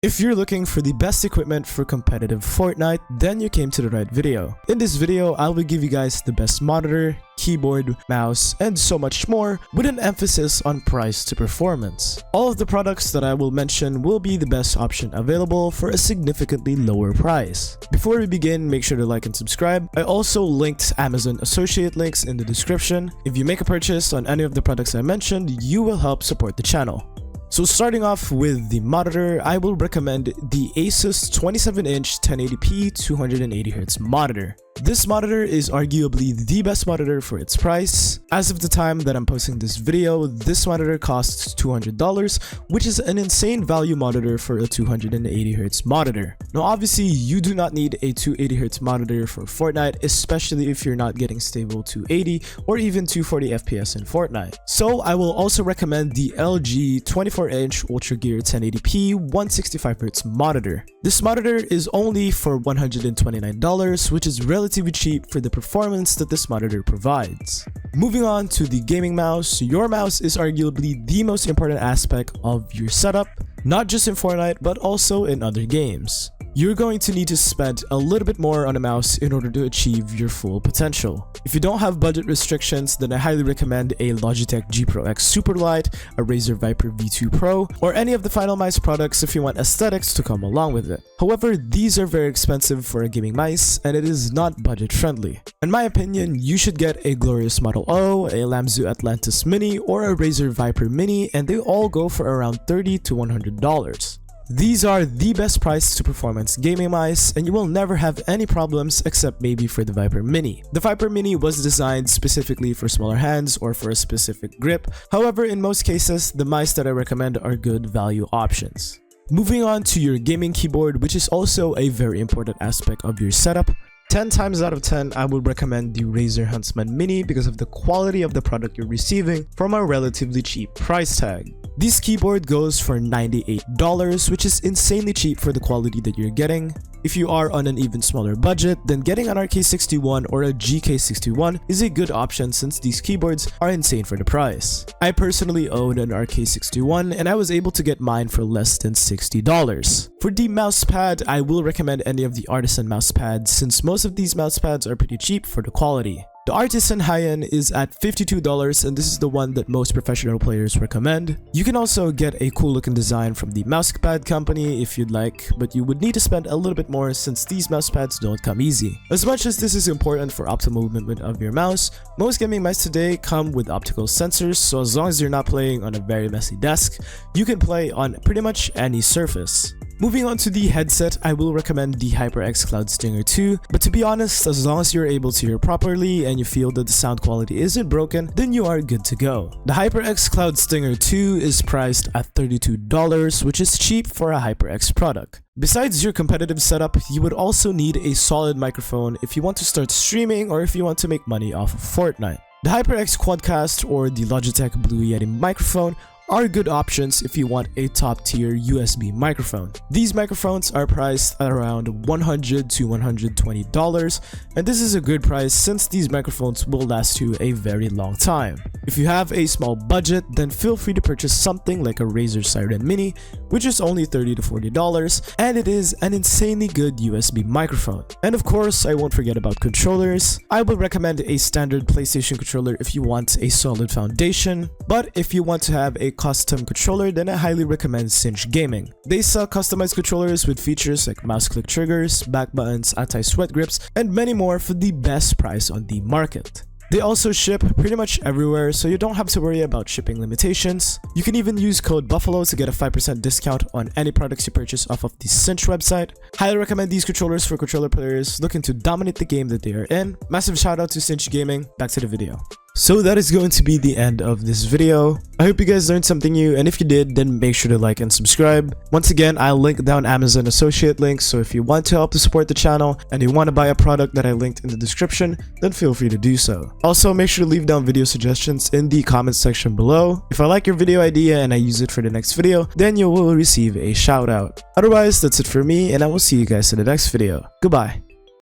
If you're looking for the best equipment for competitive Fortnite, then you came to the right video. In this video, I will give you guys the best monitor, keyboard, mouse, and so much more with an emphasis on price to performance. All of the products that I will mention will be the best option available for a significantly lower price. Before we begin, make sure to like and subscribe. I also linked Amazon associate links in the description. If you make a purchase on any of the products I mentioned, you will help support the channel. So starting off with the monitor, I will recommend the Asus 27-inch 1080p 280Hz monitor. This monitor is arguably the best monitor for its price. As of the time that I'm posting this video, this monitor costs $200, which is an insane value monitor for a 280Hz monitor. Now obviously, you do not need a 280Hz monitor for Fortnite, especially if you're not getting stable 280 or even 240 FPS in Fortnite. So I will also recommend the LG 24-inch Ultra Gear 1080p 165Hz monitor. This monitor is only for $129, which is relatively cheap for the performance that this monitor provides. Moving on to the gaming mouse, your mouse is arguably the most important aspect of your setup, not just in Fortnite but also in other games. You're going to need to spend a little bit more on a mouse in order to achieve your full potential. If you don't have budget restrictions, then I highly recommend a Logitech G Pro X Superlight, a Razer Viper V2 Pro, or any of the Finalmice products if you want aesthetics to come along with it. However, these are very expensive for a gaming mice and it is not budget friendly. In my opinion, you should get a Glorious Model O, a Lamzu Atlantis Mini, or a Razer Viper Mini, and they all go for around $30 to $100. These are the best price to performance gaming mice, and you will never have any problems except maybe for the Viper Mini. The Viper Mini was designed specifically for smaller hands or for a specific grip. However, in most cases, the mice that I recommend are good value options. Moving on to your gaming keyboard, which is also a very important aspect of your setup. 10 times out of 10, I would recommend the Razer Huntsman Mini because of the quality of the product you're receiving from a relatively cheap price tag. This keyboard goes for $98, which is insanely cheap for the quality that you're getting. If you are on an even smaller budget, then getting an RK61 or a GK61 is a good option since these keyboards are insane for the price. I personally own an RK61 and I was able to get mine for less than $60. For the mousepad, I will recommend any of the Artisan mousepads since most of these mousepads are pretty cheap for the quality. The Artisan high-end is at $52 and this is the one that most professional players recommend. You can also get a cool looking design from the Mousepad company if you'd like, but you would need to spend a little bit more since these mousepads don't come easy. As much as this is important for optimal movement of your mouse, most gaming mice today come with optical sensors, so as long as you're not playing on a very messy desk, you can play on pretty much any surface. Moving on to the headset, I will recommend the HyperX Cloud Stinger 2, but to be honest, as long as you're able to hear properly and you feel that the sound quality isn't broken, then you are good to go. The HyperX Cloud Stinger 2 is priced at $32, which is cheap for a HyperX product. Besides your competitive setup, you would also need a solid microphone if you want to start streaming or if you want to make money off of Fortnite. The HyperX Quadcast or the Logitech Blue Yeti microphone are good options if you want a top-tier USB microphone. These microphones are priced at around $100 to $120, and this is a good price since these microphones will last you a very long time. If you have a small budget, then feel free to purchase something like a Razer Siren Mini, which is only $30 to $40, and it is an insanely good USB microphone. And of course, I won't forget about controllers. I will recommend a standard PlayStation controller if you want a solid foundation, but if you want to have a custom controller, then I highly recommend Cinch Gaming. They sell customized controllers with features like mouse click triggers, back buttons, anti-sweat grips, and many more for the best price on the market. They also ship pretty much everywhere, so you don't have to worry about shipping limitations. You can even use code BUFFALO to get a 5% discount on any products you purchase off of the Cinch website. Highly recommend these controllers for controller players looking to dominate the game that they are in. Massive shout out to Cinch Gaming. Back to the video. So that is going to be the end of this video. I hope you guys learned something new, and if you did, then make sure to like and subscribe. Once again, I'll link down Amazon associate links, so if you want to help to support the channel and you want to buy a product that I linked in the description, then feel free to do so. Also, make sure to leave down video suggestions in the comments section below. If I like your video idea and I use it for the next video, then you will receive a shout out. Otherwise, that's it for me, and I will see you guys in the next video. Goodbye.